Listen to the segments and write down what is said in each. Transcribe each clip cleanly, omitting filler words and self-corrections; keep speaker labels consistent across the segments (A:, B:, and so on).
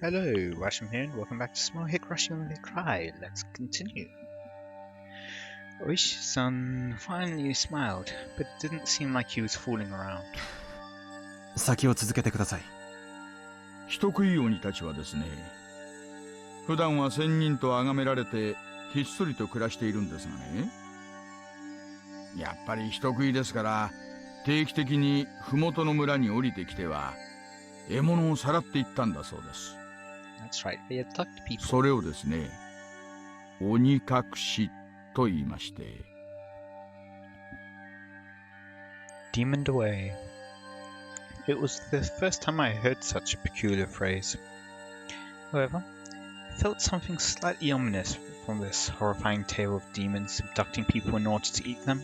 A: Hello, Rashim here, and welcome back to Small Higurashi When They Cry. Let's continue. Oishi-san finally smiled, but it didn't seem like he was fooling around.
B: 先を続けてください。
C: 人食い鬼たちはですね、普段は仙人と崇められてひっそりと暮らしているんですがね、やっぱり人食いですから定期的に麓の村に降りてきては獲物をさらっていったんだそうです。
A: That's right, they attacked people.
C: それをですね、鬼隠しと言いまして。
A: Demoned away. It was the first time I heard such a peculiar phrase. However, I felt something slightly ominous from this horrifying tale of demons abducting people in order to eat them.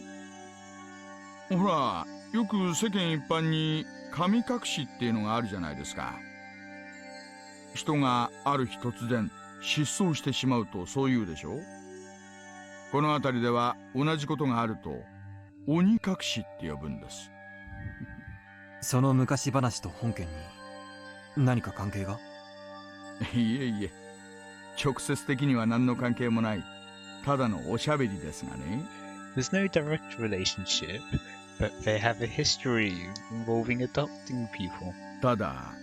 C: ほら、よく世間一般に神隠しっていうのがあるじゃないですか。人がある日突然失踪してしまうとそう言うでしょ。この辺りでは同じことがあると鬼隠しって呼ぶんです。
B: その昔話と本件に何か関係が？
C: いえいえ、直接的には何の関係もない、ただのおしゃべりですがね。
A: There's no direct relationship, but they have a history involving adopting people.
C: ただ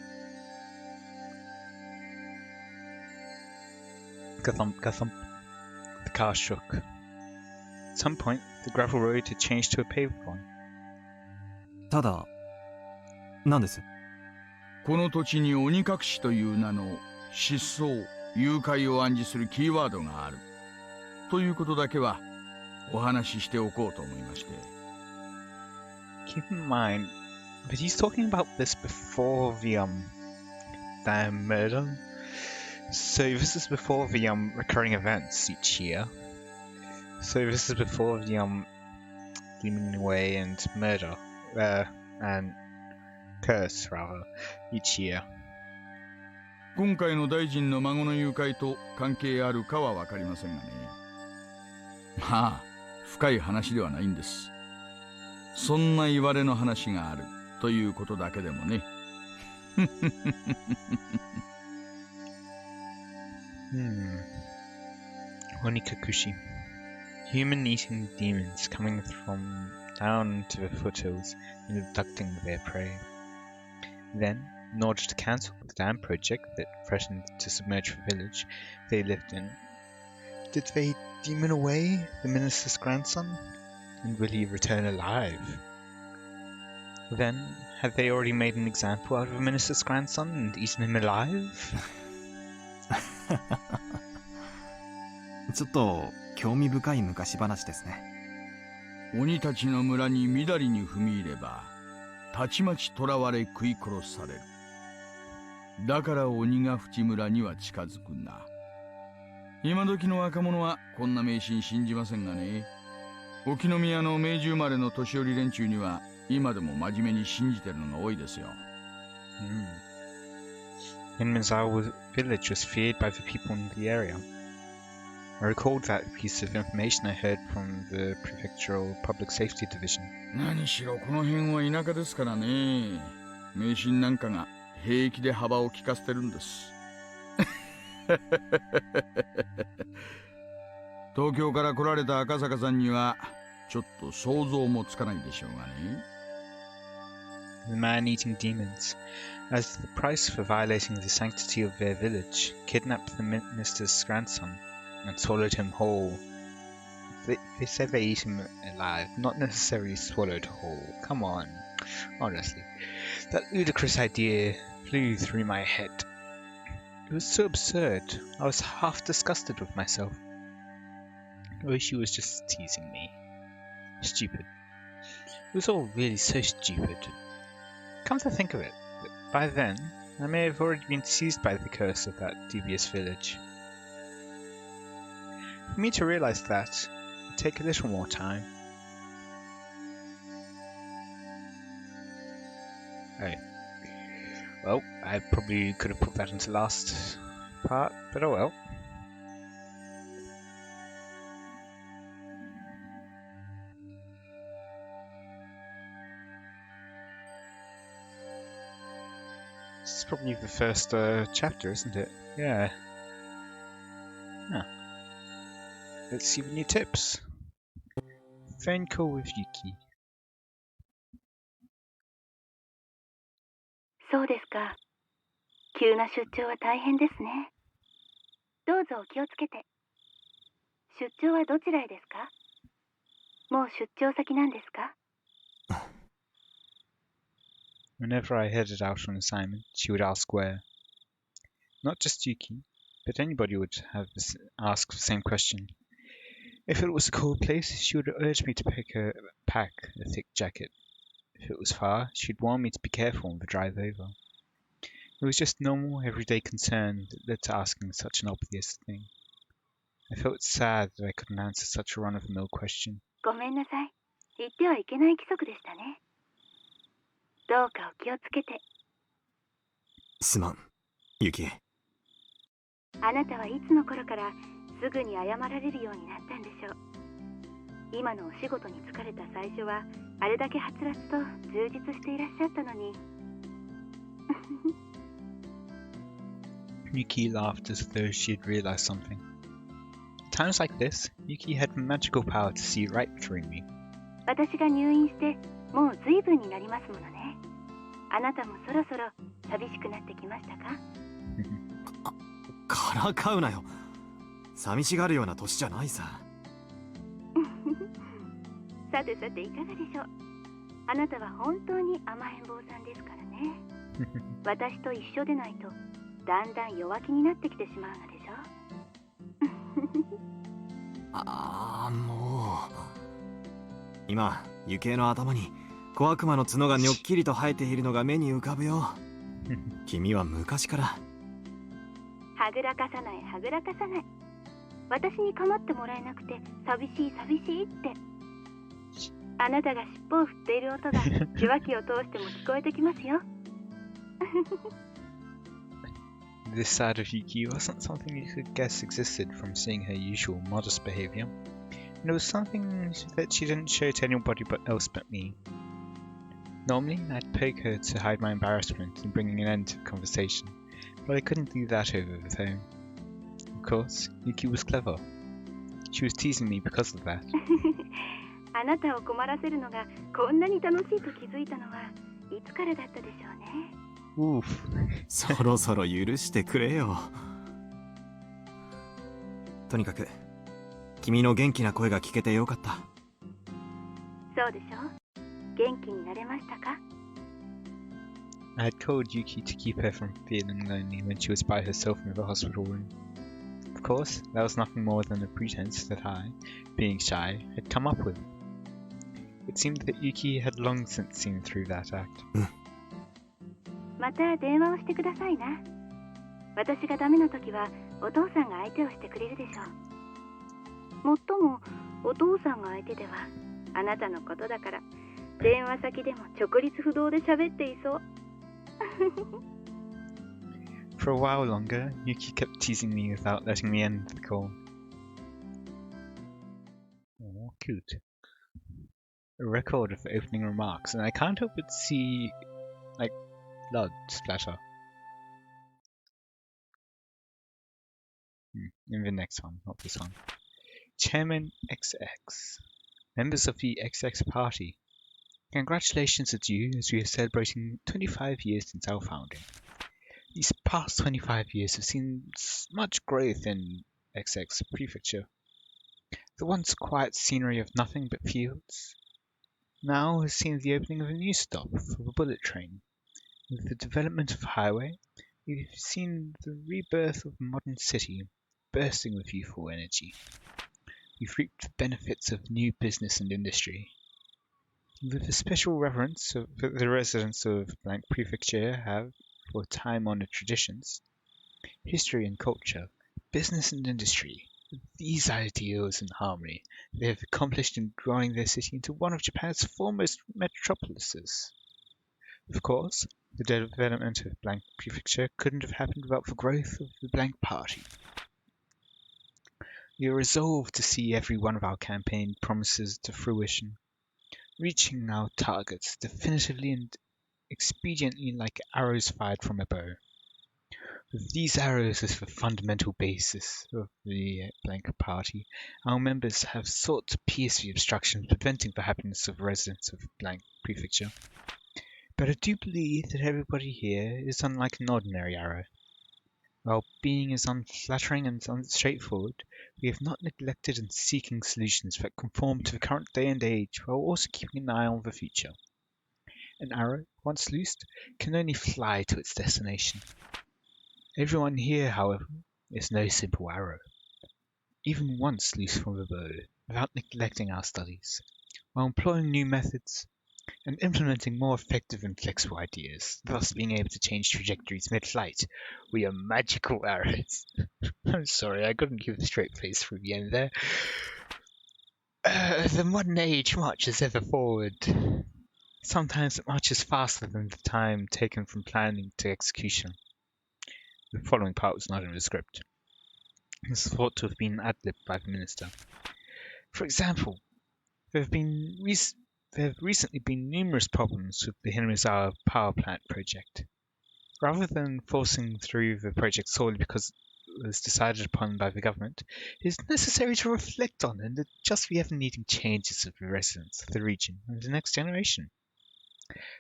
A: Ka-thump, ka-thump. The car shook. At some point, the gravel road had changed to a paved one.
B: ただ、何です？
C: この土地に鬼隠しという名の失踪、誘拐を暗示するキーワードがあるということだけはお話ししておこうと思いまして。
A: Keep in mind, but he's talking about this before the damn murder. So this is before the recurring events each year. So this is before the demon away and murder, and curse rather, each year.
C: 今回の大臣の孫の誘拐と関係あるかは分かりませんがね。まあ深い話ではないんです。そんな言われの話があるということだけでもね。
A: Onikakushi. Human-eating demons coming from down to the foothills and abducting their prey. Then, in order to cancel the dam project that threatened to submerge the village they lived in, did they demon away the minister's grandson? And will he return alive? Then, had they already made an example out of the minister's grandson and eaten him alive?
B: ちょっと興味深い昔話ですね。
C: 鬼たちの村にみだりに踏み入ればたちまち囚われ食い殺される。だから鬼が淵村には近づくな。今時の若者はこんな迷信信じませんがね、沖宮の明治生まれの年寄り連中には今でも真面目に信じてるのが多いですよ。
A: Minmizawa village was feared by the people in the area. I recalled that piece of information I heard from the prefectural public safety division.
C: 何しろこの辺は田舎ですからね、迷信なんかが平気で幅を利かせてるんです。東京から来られた赤坂さんにはちょっと想像もつかないでしょうがね。
A: The man-eating demons, as the price for violating the sanctity of their village, kidnapped the minister's grandson and swallowed him whole. They said they eat him alive, not necessarily swallowed whole. Come on, honestly. That ludicrous idea flew through my head. It was so absurd, I was half disgusted with myself. I wish she was just teasing me. Stupid. It was all really so stupid. Come to think of it, by then, I may have already been seized by the curse of that dubious village. For me to realize that would take a little more time. Oh. Well, I probably could have put that into last part, but oh well. probably the first chapter, isn't it? Yeah. Huh. Let's see the new tips. Phone call with Yuki.
D: そうですか。急な出張は大変ですね。どうぞお気をつけて。出張はどちらへですか？もう出張先なんですか？
A: Whenever I headed out on assignment, she would ask where. Not just Yuki, but anybody would ask the same question. If it was a cold place, she would urge me to pack a thick jacket. If it was far, she'd warn me to be careful on the drive over. It was just normal, everyday concern that led to asking such an obvious thing. I felt sad that I couldn't answer such a run-of-the-mill question.
D: ごめんなさい。言ってはいけない規則でしたね。どうかお気をつけて。
B: すまん、ユキ。
D: あなたはいつの頃からすぐに謝られるようになったんでしょう。今のお仕事に疲れた最初はあれだけはつらつと充実していらっしゃったのに。
A: Yuki laughed as though she had realized something. At times like this, Yuki had magical power to see right through me.
D: 私が入院してもう随分になりますものね。あなたもそろそろ寂しくなってきましたか？
B: からかうなよ。寂しがるような年じゃないさ。
D: さてさていかがでしょう。あなたは本当に甘えん坊さんですからね。私と一緒でないとだんだん弱気になってきてしまうのでしょ。
B: ああ、もう。今、ユキエの頭に小悪魔の角がにょっきりと生えているのが目に浮かぶよ。君は昔から。
D: はぐらかさないはぐらかさない。私に構ってもらえなくて寂しい寂しいって。あなたが尻尾を振っている音が受話器を通しても聞こえてきますよ。
A: This side of Yuki wasn't something you could guess existed from seeing her usual modest behavior, and it was something that she didn't show to anybody else but me. Normally, I'd poke her to hide my embarrassment in bringing an end to the conversation, but I couldn't do that over the phone. Of course, Yuki was clever. She was teasing me because of that.
D: あなたを困らせるのがこんなに楽しいと気づいたのはいつからだったでしょうね。
A: Oof.
B: そろそろ許してくれよ。とにかく、君の元気な声が聞けてよかった。
D: そうでしょう。元気になれましたか？
A: I had called Yuki to keep her from feeling lonely when she was by herself in the hospital room. Of course, that was nothing more than a pretense that I, being shy, had come up with. It seemed that Yuki had long since seen through that act.
D: また電話をしてくださいな。私がダメな時はお父さんが相手をしてくれるでしょう。もっともお父さんが相手ではあなたのことだから電話先でも直立不動で喋っていそう。
A: For a while longer, Yuki kept teasing me without letting me end the call. Oh, cute. A record of the opening remarks, and I can't help but see, like, blood splatter. In the next one, not this one. Chairman XX. Members of the XX party. Congratulations are due as we are celebrating 25 years since our founding. These past 25 years have seen much growth in XX Prefecture. The once quiet scenery of nothing but fields now has seen the opening of a new stop for the bullet train. With the development of the highway, we've seen the rebirth of a modern city bursting with youthful energy. We've reaped the benefits of new business and industry. With a special reverence that the residents of Blank Prefecture have for time-honored traditions, history and culture, business and industry, these ideals in harmony they have accomplished in growing their city into one of Japan's foremost metropolises. Of course, the development of Blank Prefecture couldn't have happened without the growth of the Blank Party. We are resolved to see every one of our campaign promises to fruition, reaching our targets definitively and expediently like arrows fired from a bow. With these arrows as the fundamental basis of the blank party, our members have sought to pierce the obstructions preventing the happiness of residents of blank prefecture. But I do believe that everybody here is unlike an ordinary arrow. While being as unflattering and straightforward, we have not neglected in seeking solutions that conform to the current day and age while also keeping an eye on the future. An arrow, once loosed, can only fly to its destination. Everyone here, however, is no simple arrow. Even once loose from the bow, without neglecting our studies, while employing new methods, and implementing more effective and flexible ideas, thus being able to change trajectories mid-flight, we are magical arrows. I'm sorry, I couldn't keep a straight face through the end there. The modern age marches ever forward. Sometimes it marches faster than the time taken from planning to execution. The following part was not in the script. This is thought to have been ad-libbed by the minister. For example, there have recently been numerous problems with the Himatsubushi power plant project. Rather than forcing through the project solely because it was decided upon by the government, it is necessary to reflect on and adjust the ever-needing changes of the residents of the region and the next generation.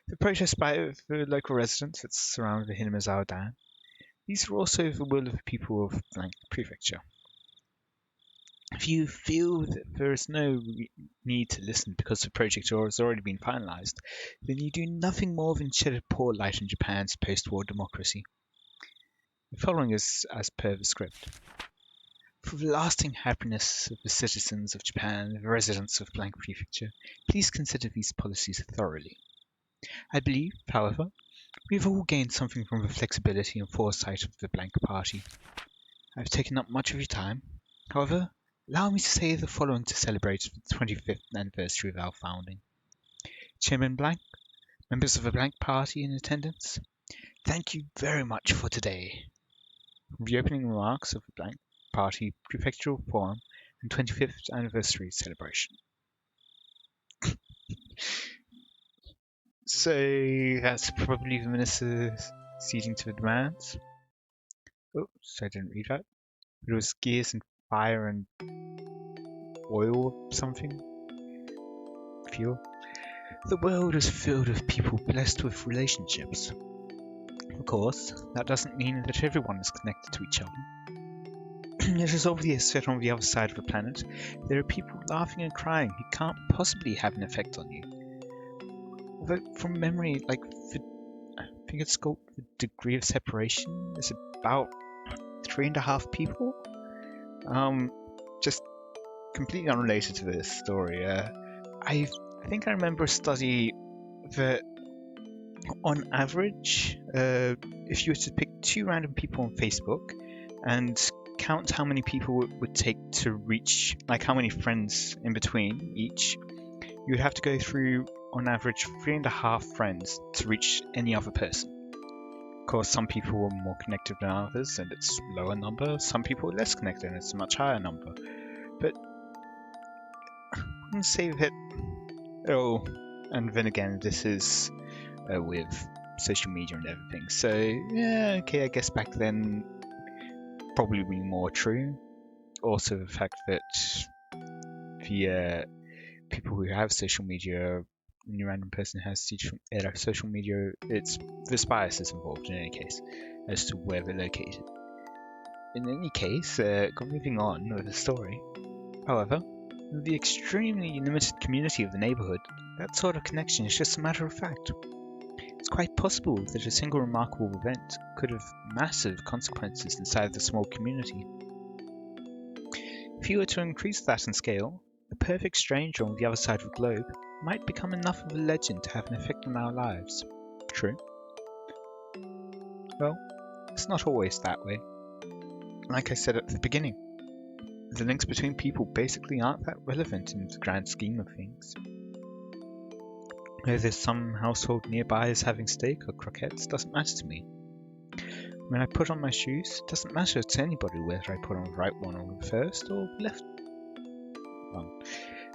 A: The protests by the local residents that surround the Himatsubushi Dam, these are also the will of the people of blank prefecture. If you feel that there is no need to listen because the project has already been finalized, then you do nothing more than shed a poor light on Japan's post-war democracy. The following is as per the script. For the lasting happiness of the citizens of Japan, the residents of blank prefecture, please consider these policies thoroughly. I believe, however, we have all gained something from the flexibility and foresight of the blank party. I have taken up much of your time. However, allow me to say the following to celebrate the 25th anniversary of our founding. Chairman Blank, members of the Blank Party in attendance, thank you very much for today. The opening remarks of the Blank Party Prefectural Forum and 25th anniversary celebration. So that's probably the minister ceding to the demands. Oops, I didn't read that. It was gears and fire and oil or something. Fuel. The world is filled with people blessed with relationships. Of course, that doesn't mean that everyone is connected to each other. It is obvious that on the other side of the planet, there are people laughing and crying who can't possibly have an effect on you. Although, from memory, I think it's called the degree of separation is about 3.5 people. Just completely unrelated to this story. I think I remember a study that, on average, if you were to pick 2 random people on Facebook and count how many people it would take to reach, like how many friends in between each, you would have to go through, on average, 3.5 friends to reach any other person. Of course, some people are more connected than others, and it's a lower number. Some people are less connected, and it's a much higher number. But I wouldn't say that. Oh, and then again, this is with social media and everything. So yeah, okay, I guess back then probably be more true. Also, the fact that the people who have social media, any random person has social media, there's biases involved in any case as to where they're located. In any case, moving on with the story. However, in the extremely limited community of the neighborhood, that sort of connection is just a matter of fact. It's quite possible that a single remarkable event could have massive consequences inside the small community. If you were to increase that in scale, a perfect stranger on the other side of the globe might become enough of a legend to have an effect on our lives. True? Well, it's not always that way. Like I said at the beginning, the links between people basically aren't that relevant in the grand scheme of things. Whether some household nearby is having steak or croquettes doesn't matter to me. When I put on my shoes, it doesn't matter to anybody whether I put on the right one or the first or left one.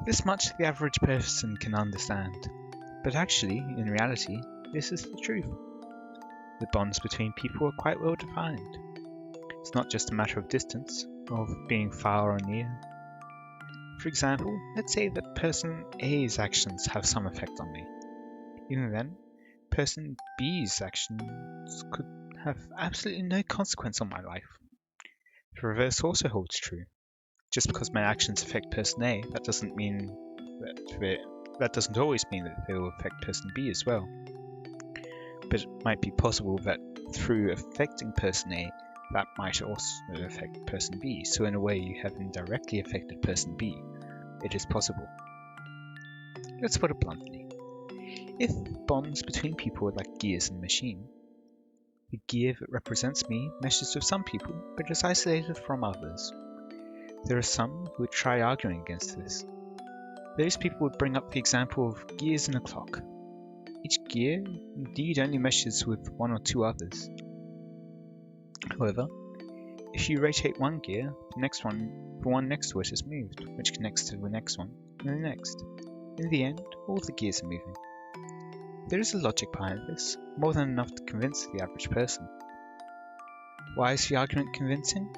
A: This much the average person can understand. But actually, in reality, this is the truth. The bonds between people are quite well defined. It's not just a matter of distance, of being far or near. For example, let's say that person A's actions have some effect on me. Even then, person B's actions could have absolutely no consequence on my life. The reverse also holds true. Just because my actions affect person A, that doesn't always mean that they will affect person B as well. But it might be possible that through affecting person A, that might also affect person B. So in a way, you have indirectly affected person B. It is possible. Let's put it bluntly. If bonds between people are like gears in a machine, the gear that represents me meshes with some people, but is isolated from others. There are some who would try arguing against this. Those people would bring up the example of gears in a clock. Each gear indeed only meshes with one or two others. However, if you rotate one gear, the one next to it is moved, which connects to the next one, and the next. In the end, all the gears are moving. There is a logic behind this, more than enough to convince the average person. Why is the argument convincing?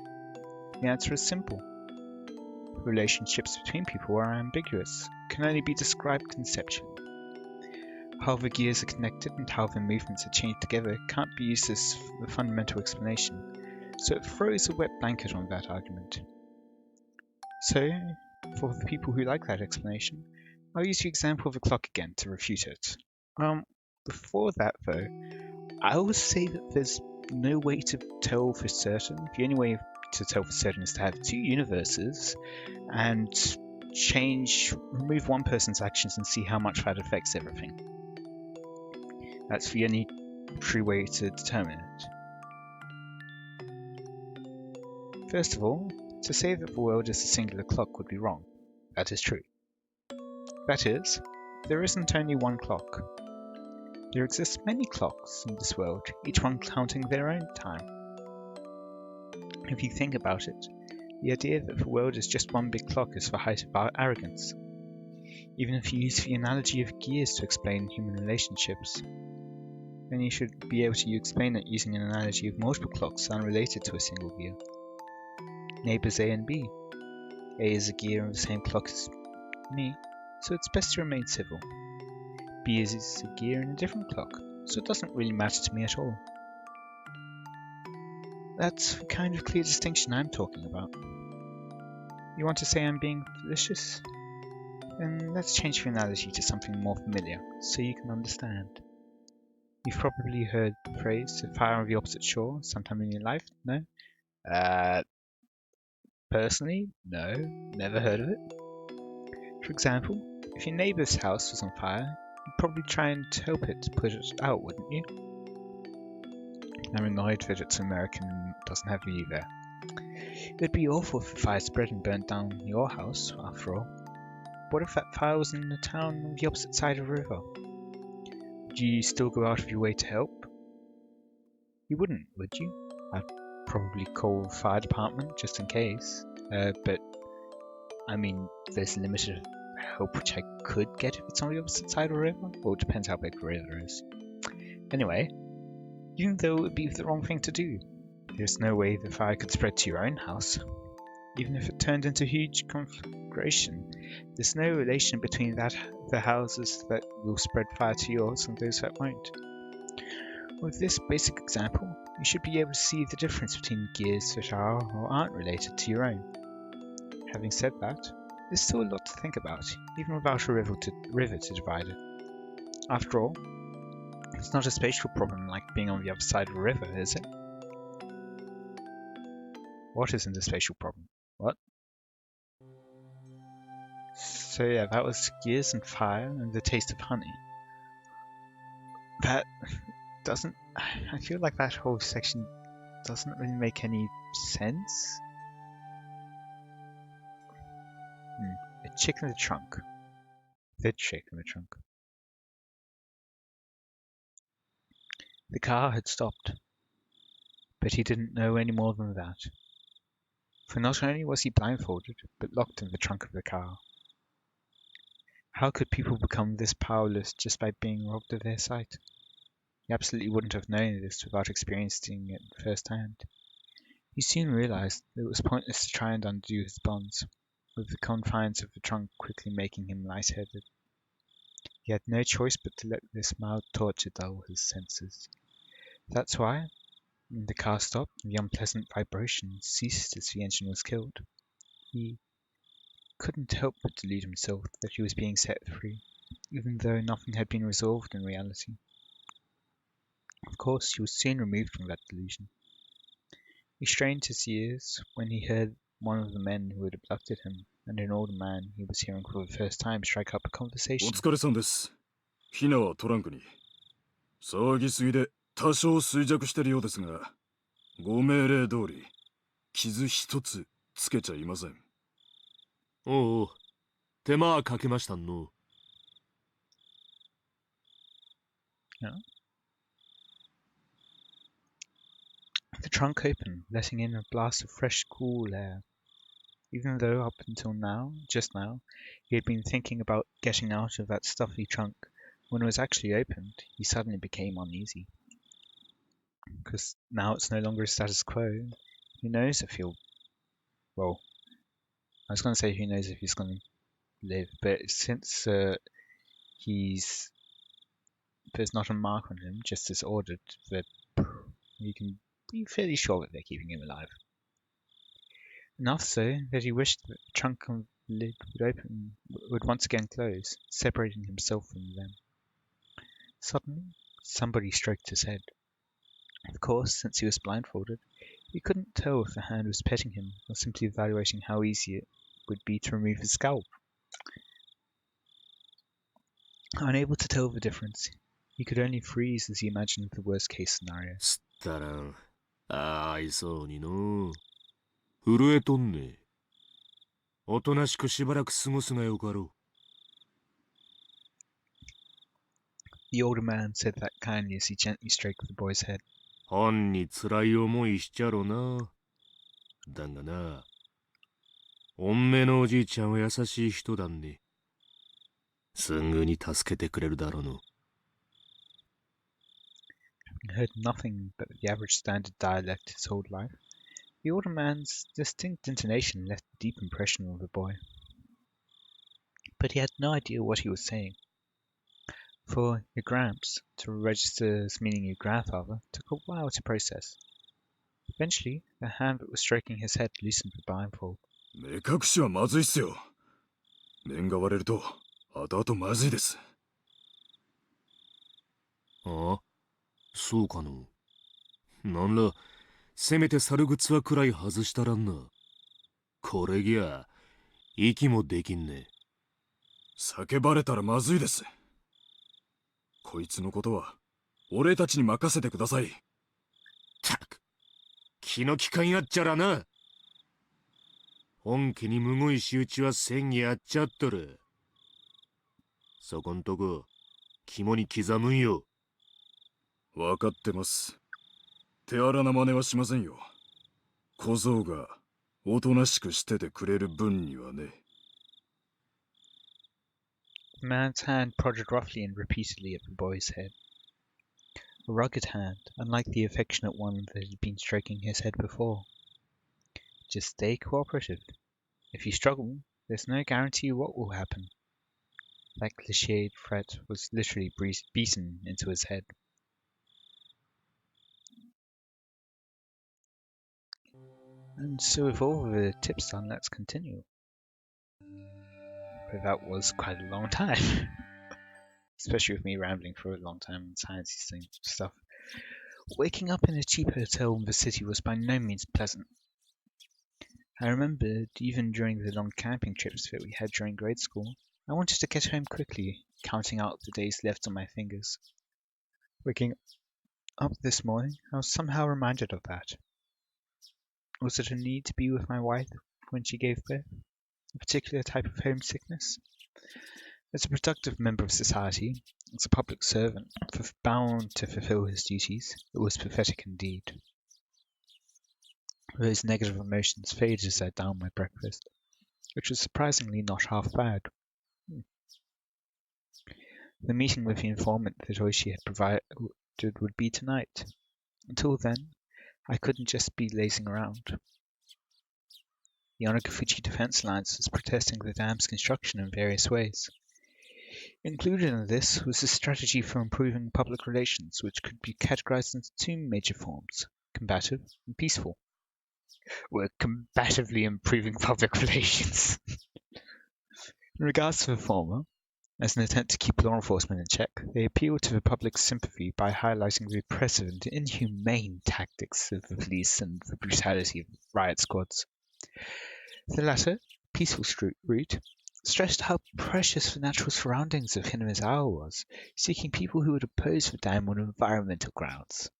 A: The answer is simple. Relationships between people are ambiguous, can only be described conceptually. How the gears are connected and how the movements are chained together can't be used as the fundamental explanation, so it throws a wet blanket on that argument. So, for the people who like that explanation, I'll use the example of a clock again to refute it. Before that though, I will say that there's no way to tell for certain. The only way to tell for certain is to have two universes and remove one person's actions and see how much that affects everything. That's the only true way to determine it. First of all, to say that the world is a singular clock would be wrong. That is true. That is, there isn't only one clock. There exist many clocks in this world, each one counting their own time. If you think about it, the idea that the world is just one big clock is the height of our arrogance. Even if you use the analogy of gears to explain human relationships, then you should be able to explain it using an analogy of multiple clocks unrelated to a single gear. Neighbours A and B. A is a gear of the same clock as me, so it's best to remain civil. B is a gear in a different clock, so it doesn't really matter to me at all. That's the kind of clear distinction I'm talking about. You want to say I'm being malicious? Then let's change the analogy to something more familiar, so you can understand. You've probably heard the phrase, fire on the opposite shore, sometime in your life, no? Personally, no, never heard of it. For example, if your neighbour's house was on fire, you'd probably try and help it put it out, wouldn't you? I'm annoyed that it's American and doesn't have the there. It'd be awful if the fire spread and burnt down your house, after all. What if that fire was in a town on the opposite side of a river? Would you still go out of your way to help? You wouldn't, would you? I'd probably call the fire department just in case. But, I mean, there's limited help which I could get if it's on the opposite side of a river. Well, it depends how big the river is. Anyway, even though it would be the wrong thing to do, there's no way the fire could spread to your own house. Even if it turned into a huge conflagration, there's no relation between the houses that will spread fire to yours and those that won't. With this basic example, you should be able to see the difference between gears that are or aren't related to your own. Having said that, there's still a lot to think about, even without a river to divide it. After all, it's not a spatial problem like being on the other side of a river, is it? What isn't a spatial problem? What? So yeah, that was gears and fire and the taste of honey. That doesn't... I feel like that whole section doesn't really make any sense. A chick in the trunk. The chick in the trunk. The car had stopped, but he didn't know any more than that. For not only was he blindfolded, but locked in the trunk of the car. How could people become this powerless just by being robbed of their sight? He absolutely wouldn't have known this without experiencing it firsthand. He soon realized that it was pointless to try and undo his bonds, with the confines of the trunk quickly making him lightheaded. He had no choice but to let this mild torture dull his senses. That's why, when the car stopped and the unpleasant vibrations ceased as the engine was killed, he couldn't help but delude himself that he was being set free, even though nothing had been resolved in reality. Of course, he was soon removed from that delusion. He strained his ears when he heard one of the men who had abducted him and an older man he was hearing for the first time strike up a
E: お
A: conversation.
E: 疲れさんです。ヒナはトランクに。騒ぎすぎで多少衰弱してるようですが、ご命令通り、傷一つつけちゃいません。
F: おうおう、手間はかけましたの。
A: The trunk opened, letting in a blast of fresh, cool air. Even though up until now, just now, he had been thinking about getting out of that stuffy trunk, when it was actually opened, he suddenly became uneasy. Because now it's no longer a status quo. Who knows if he'll... Well, I was going to say who knows if he's going to live, but since there's not a mark on him, just as ordered, that you can be fairly sure that they're keeping him alive. Enough so that he wished that the trunk lid would once again close, separating himself from them. Suddenly, somebody stroked his head. Of course, since he was blindfolded, he couldn't tell if the hand was petting him or simply evaluating how easy it would be to remove his scalp. Unable to tell the difference, he could only freeze as he imagined the worst-case scenario.
F: すったらん。愛そうにの。震えとんね。おとなしくしばらく過ごすがよかろう。
A: The older man said that kindly as he gently stroked the boy's head.
F: 本に辛い思いしちゃろな。だがな、おんめのおじいちゃんは優しい人だね。すぐに助けてくれるだろうの。
A: Having heard nothing but the average standard dialect his whole life, the older man's distinct intonation left a deep impression on the boy. But he had no idea what he was saying. For your gramps to register as meaning your grandfather took a while to process. Eventually, the hand that was stroking his head loosened the blindfold.
E: 目隠しはまずいっすよ。面が割れると後々まずいです。
F: ああ、そうかの。なんら、せめて猿靴はくらい外したらんな。これぎゃ、息もできんね。
E: 叫ばれたらまずいです。こいつのことは、俺たちに任せてください。
F: たく、気の利かんやっちゃらな。本家にむごい仕打ちはせんやっちゃっとる。そこんとこ、肝に刻むんよ。
E: わかってます。手荒な真似はしませんよ。小僧がおとなしくしててくれる分にはね。
A: The man's hand prodded roughly and repeatedly at the boy's head. A rugged hand, unlike the affectionate one that had been stroking his head before. Just stay cooperative. If you struggle, there's no guarantee what will happen. That cliched threat was literally beaten into his head. And so with all the tips done, let's continue. But that was quite a long time. Especially with me rambling for a long time and sciencey stuff. Waking up in a cheap hotel in the city was by no means pleasant. I remembered, even during the long camping trips that we had during grade school, I wanted to get home quickly, counting out the days left on my fingers. Waking up this morning, I was somehow reminded of that. Was it a need to be with my wife when she gave birth? A particular type of homesickness? As a productive member of society, as a public servant, bound to fulfill his duties, it was pathetic indeed. Those negative emotions faded as I downed my breakfast, which was surprisingly not half bad. The meeting with the informant that Oishi had expected would be tonight. Until then, I couldn't just be lazing around. The Onagafuchi Defense Alliance was protesting the dam's construction in various ways. Included in this was a strategy for improving public relations, which could be categorized into two major forms: combative and peaceful. We're combatively improving public relations. In regards to the former, as an attempt to keep law enforcement in check, they appealed to the public's sympathy by highlighting the oppressive and inhumane tactics of the police and the brutality of riot squads. The latter, peaceful route, stressed how precious the natural surroundings of Hinamizawa was, seeking people who would oppose the dam on environmental grounds.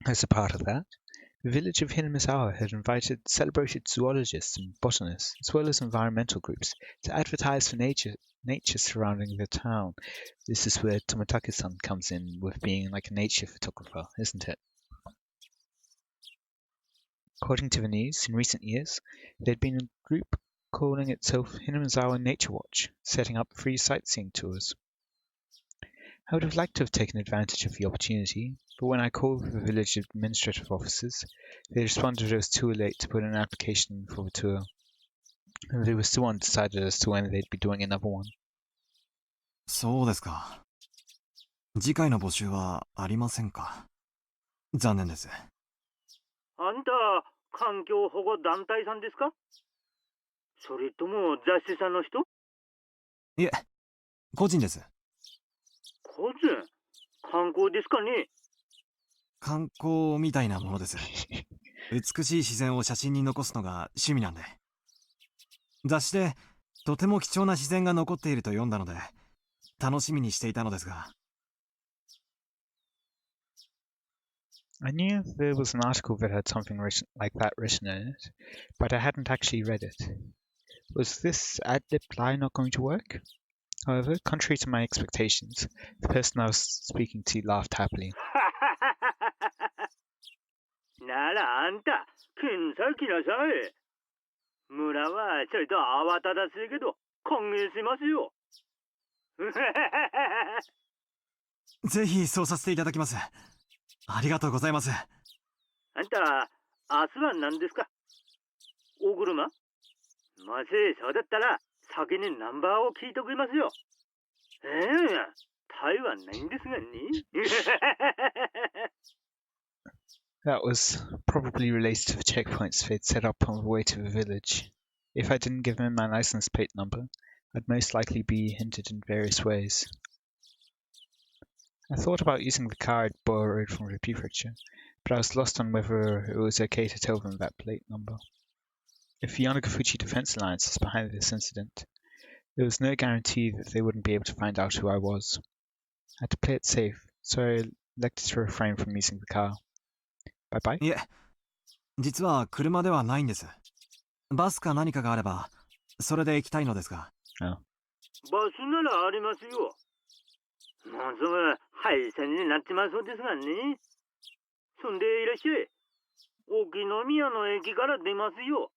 A: As a part of that, the village of Hinamizawa had invited celebrated zoologists and botanists, as well as environmental groups, to advertise for nature surrounding the town. This is where Tomitake-san comes in with being like a nature photographer, isn't it? According to the news, in recent years, there had been a group calling itself Hinamizawa Nature Watch, setting up free sightseeing tours. I would have liked to have taken advantage of the opportunity, but when I called the village administrative officers, they responded it was too late to put in an application for the tour, and they were still undecided as to when they'd be doing another one.
B: そうですか。次回の募集はありませんか。残念です。
G: あんた、環境保護団体さんですか？それとも雑誌さんの人？
B: いえ、個人です。
G: 個人？観光ですかね？
B: 観光みたいなものです。美しい自然を写真に残すのが趣味なんで。雑誌でとても貴重な自然が残っていると読んだので、楽しみにしていたのですが。
A: I knew there was an article that had something like that written in it, but I hadn't actually read it. Was this ad-lib lie not going to work? However, contrary to my expectations, the person I was speaking to laughed happily.
G: ならあんた、検査来なさい。村はちょいと慌ただしいけど、歓迎しますよ。
B: ぜひそうさせていただきます。ありがとうございます。
G: あんた、明日は何ですか？お車？もしそうだったら、先にナンバーを聞いときますよ。タイはないんですがね。
A: That was probably related to the checkpoints they'd set up on the way to the village. If I didn't give them my license plate number, I'd most likely be hindered in various ways. I thought about using the car I'd borrowed from the prefecture, but I was lost on whether it was okay to tell them that plate number. If the Onagafuchi Defense Alliance is behind this incident, there was no guarantee that they wouldn't be able to find out who I was. I had to play it safe, so I elected to refrain from using the car. Bye-bye?
B: いえ、実は車ではないんです。バスか何かがあれば、それで行きたいのですが。
A: Oh.
G: バスならありますよ。もうすぐ廃線になってますそうですがね。そんでいらっしゃい。沖宮の駅から出ますよ。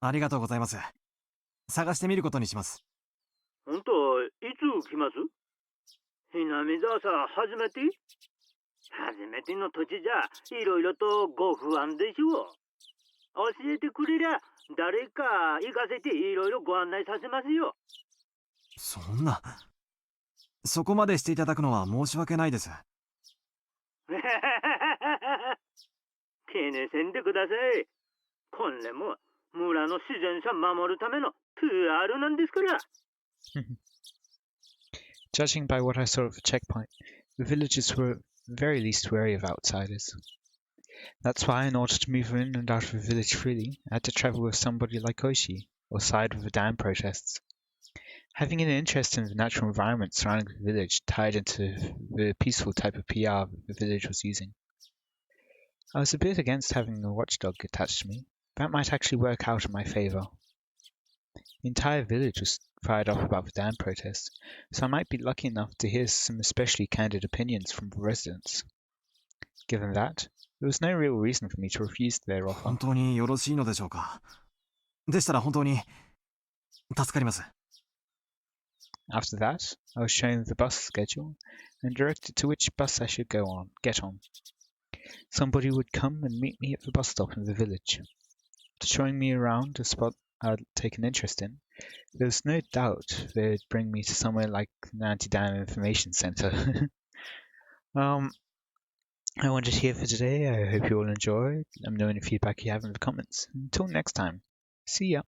B: ありがとうございます。探してみることにします。
G: ほんと、いつ来ます？ひなみざわさ初めて？初めての土地じゃいろいろとご不安でしょう。教えてくれりゃ誰か行かせていろいろご案内させますよ。
B: そんな、そこまでしていただくのは申し訳ないです。
G: 気にせんでください。これも村の自然さ守るための PR なんですから。
A: Judging by what I saw at the checkpoint, the villagers were at the very least wary of outsiders. That's why, in order to move in and out of the village freely, I had to travel with somebody like Oishi, or side with the dam protests. Having an interest in the natural environment surrounding the village tied into the peaceful type of PR the village was using. I was a bit against having a watchdog attached to me. That might actually work out in my favor. The entire village was fired up about the dam protest, so I might be lucky enough to hear some especially candid opinions from the residents. Given that, there was no real reason for me to refuse their offer.
B: 本当によろしいのでしょうか。でしたら本当に助かります。
A: After that, I was shown the bus schedule and directed to which bus I should get on. Somebody would come and meet me at the bus stop in the village. After showing me around a spot I'd taken interest in, there was no doubt they'd bring me to somewhere like the Anti-Dam Information Center. I wanted to hear for today. I hope you all enjoyed. Let me know any feedback you have in the comments. Until next time, see ya.